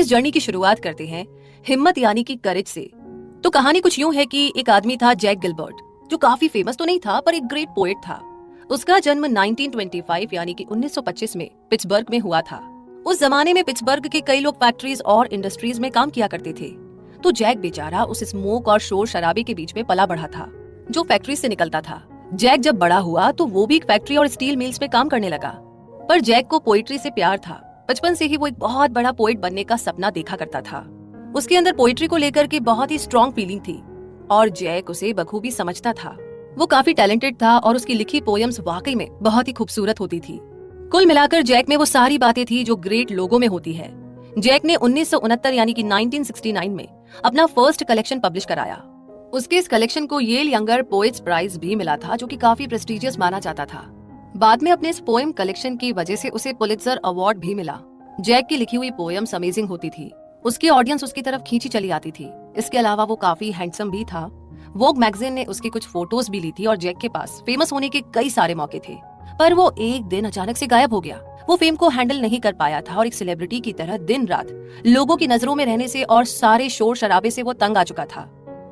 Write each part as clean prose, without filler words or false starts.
इस जर्नी की शुरुआत करते हैं हिम्मत यानी कि करेज से। तो कहानी कुछ यूं है कि एक आदमी था जैक गिलबर्ट, जो काफी फेमस तो नहीं था पर एक ग्रेट पोएट था। उसका जन्म 1925 यानी कि 1925 में पिट्सबर्ग में हुआ था। उस जमाने में पिट्सबर्ग के कई लोग फैक्ट्रीज और इंडस्ट्रीज में काम किया करते थे। तो जैक बेचारा उस स्मोक और शोर शराबे के बीच में पला बढ़ा था जो फैक्ट्री से निकलता था। जैक जब बड़ा हुआ तो वो भी एक फैक्ट्री और स्टील मिल्स में काम करने लगा। पर जैक को पोइट्री से प्यार था। बचपन से ही वो एक बहुत बड़ा पोएट बनने का सपना देखा करता था। उसके अंदर पोइट्री को लेकर के बहुत ही स्ट्रॉन्ग फीलिंग थी और जैक उसे बखूबी समझता था। वो काफी टैलेंटेड था और उसकी लिखी पोयम्स वाकई में बहुत ही खूबसूरत होती थी। कुल मिलाकर जैक में वो सारी बातें थी जो ग्रेट लोगों में होती है। जैक ने 1969 यानी कि 1969 में अपना फर्स्ट कलेक्शन पब्लिश कराया। उसके इस कलेक्शन को येल यंगर पोएट्स प्राइज भी मिला था, जो कि काफी प्रेस्टिजियस माना जाता था। बाद में अपने इस पोएम कलेक्शन की वजह से उसे पुलित्जर अवार्ड भी मिला। जैक की लिखी हुई पोएम्स अमेजिंग होती थी। उसकी ऑडियंस उसकी तरफ खींची चली आती थी। इसके अलावा वो काफी हैंडसम भी था। वोग मैगजीन ने उसकी कुछ फोटोज भी ली थी और जैक के पास फेमस होने के कई सारे मौके थे। पर वो एक दिन अचानक से गायब हो गया। वो फेम को हैंडल नहीं कर पाया था और एक सेलिब्रिटी की तरह दिन रात लोगों की नजरों में रहने से और सारे शोर शराबे से वो तंग आ चुका था।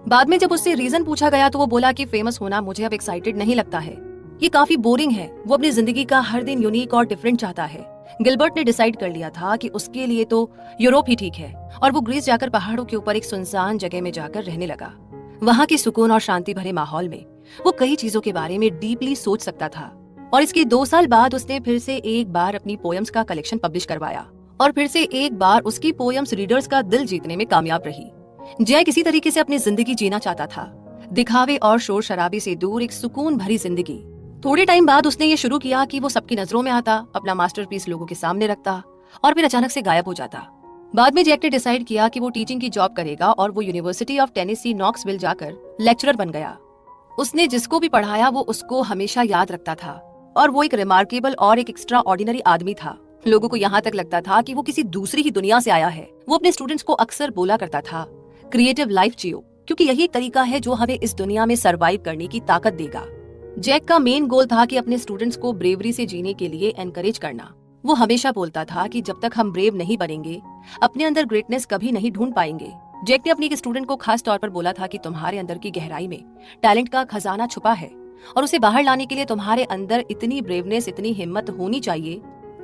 बाद में जब उससे रीजन पूछा गया तो वो बोला कि फेमस होना मुझे अब एक्साइटेड नहीं लगता है, ये काफी बोरिंग है। वो अपनी जिंदगी का हर दिन यूनिक और डिफरेंट चाहता है। गिलबर्ट ने डिसाइड कर लिया था कि उसके लिए तो यूरोप ही ठीक है और वो ग्रीस जाकर पहाड़ों के ऊपर एक सुनसान जगह में जाकर रहने लगा। वहाँ के सुकून और शांति भरे माहौल में वो कई चीजों के बारे में डीपली सोच सकता था। और इसके 2 साल बाद उसने फिर से एक बार अपनी पोएम्स का कलेक्शन पब्लिश करवाया और फिर से एक बार उसकी पोएम्स रीडर्स का दिल जीतने में कामयाब रही। जय किसी तरीके से अपनी जिंदगी जीना चाहता था, दिखावे और शोर शराबे से दूर एक सुकून भरी जिंदगी। थोड़े टाइम बाद उसने ये शुरू किया कि वो सबकी नजरों में आता, अपना मास्टरपीस लोगों के सामने रखता और फिर अचानक से गायब हो जाता। बाद में जैक ने डिसाइड किया कि वो टीचिंग की जॉब करेगा और वो यूनिवर्सिटी ऑफ टेनेसी नॉक्सविल जाकर लेक्चरर बन गया। उसने जिसको भी पढ़ाया वो उसको हमेशा याद रखता था और वो एक रिमार्केबल और एक एक्स्ट्रा ऑर्डिनरी आदमी था। लोगों को यहाँ तक लगता था कि वो किसी दूसरी ही दुनिया से आया है। वो अपने स्टूडेंट्स को अक्सर बोला करता था, क्रिएटिव लाइफ जियो, क्योंकि यही तरीका है जो हमें इस दुनिया में सरवाइव करने की ताकत देगा। जैक का मेन गोल था कि अपने स्टूडेंट्स को ब्रेवरी से जीने के लिए एनकरेज करना। वो हमेशा बोलता था कि जब तक हम ब्रेव नहीं बनेंगे अपने अंदर ग्रेटनेस कभी नहीं ढूंढ पाएंगे। जैक ने अपनी एक स्टूडेंट को खास तौर पर बोला था कि तुम्हारे अंदर की गहराई में टैलेंट का खजाना छुपा है और उसे बाहर लाने के लिए तुम्हारे अंदर इतनी ब्रेवनेस, इतनी हिम्मत होनी चाहिए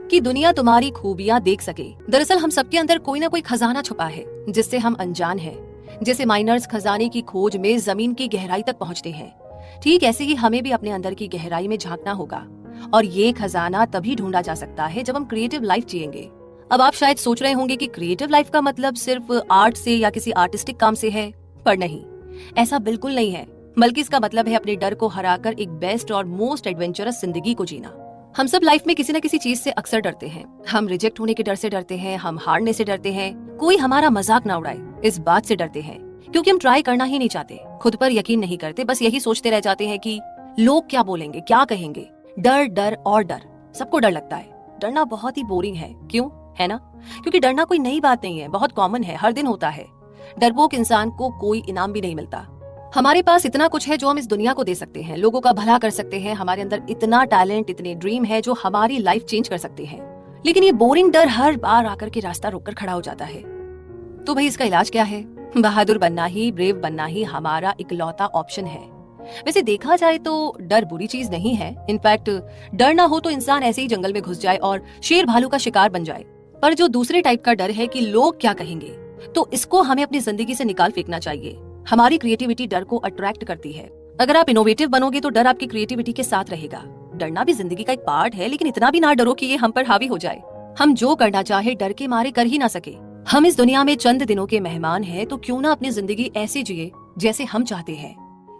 कि दुनिया तुम्हारी खूबियां देख सके। दरअसल हम सबके अंदर कोई ना कोई खजाना छुपा है जिससे हम अनजान हैं। जैसे माइनर्स खजाने की खोज में जमीन की गहराई तक पहुंचते हैं, ठीक ऐसे ही हमें भी अपने अंदर की गहराई में झांकना होगा और ये खजाना तभी ढूंढा जा सकता है जब हम क्रिएटिव लाइफ जिएंगे। अब आप शायद सोच रहे होंगे कि क्रिएटिव लाइफ का मतलब सिर्फ आर्ट से या किसी आर्टिस्टिक काम से है, पर नहीं, ऐसा बिल्कुल नहीं है। बल्कि इसका मतलब है अपने डर को हराकर एक बेस्ट और मोस्ट एडवेंचरस जिंदगी को जीना। हम सब लाइफ में किसी न किसी चीज से अक्सर डरते हैं। हम रिजेक्ट होने के डर से डरते हैं, हम हारने से डरते हैं, कोई हमारा मजाक ना उड़ाए इस बात से डरते हैं, क्योंकि हम ट्राई करना ही नहीं चाहते, खुद पर यकीन नहीं करते, बस यही सोचते रह जाते हैं कि लोग क्या बोलेंगे, क्या कहेंगे। डर डर और डर, सबको डर लगता है। डरना बहुत ही बोरिंग है, क्यों है ना? क्योंकि डरना कोई नई बात नहीं है, बहुत कॉमन है, हर दिन होता है। डरपोक इंसान को कोई इनाम भी नहीं मिलता। हमारे पास इतना कुछ है जो हम इस दुनिया को दे सकते हैं, लोगों का भला कर सकते हैं। हमारे अंदर इतना टैलेंट, इतने ड्रीम है जो हमारी लाइफ चेंज कर सकते हैं। लेकिन ये बोरिंग डर हर बार आकर के रास्ता रोककर खड़ा हो जाता है। तो भाई इसका इलाज क्या है? बहादुर बनना ही, ब्रेव बनना ही हमारा इकलौता ऑप्शन है। वैसे देखा जाए तो डर बुरी चीज नहीं है। इनफैक्ट डर ना हो तो इंसान ऐसे ही जंगल में घुस जाए और शेर भालू का शिकार बन जाए। पर जो दूसरे टाइप का डर है कि लोग क्या कहेंगे, तो इसको हमें अपनी जिंदगी से निकाल फेंकना चाहिए। हमारी क्रिएटिविटी डर को अट्रैक्ट करती है। अगर आप इनोवेटिव बनोगे तो डर आपकी क्रिएटिविटी के साथ रहेगा। डरना भी जिंदगी का एक पार्ट है, लेकिन इतना भी ना डरो कि ये हम पर हावी हो जाए। हम जो करना चाहे डर के मारे कर ही ना सके। हम इस दुनिया में चंद दिनों के मेहमान हैं, तो क्यों ना अपनी जिंदगी ऐसे जिए जैसे हम चाहते हैं।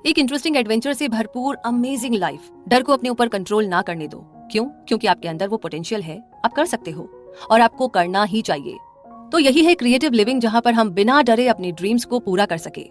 एक इंटरेस्टिंग एडवेंचर से भरपूर अमेजिंग लाइफ। डर को अपने ऊपर कंट्रोल ना करने दो। क्यों? क्योंकि आपके अंदर वो पोटेंशियल है, आप कर सकते हो और आपको करना ही चाहिए। तो यही है क्रिएटिव लिविंग, जहाँ पर हम बिना डरे अपने ड्रीम्स को पूरा कर सके।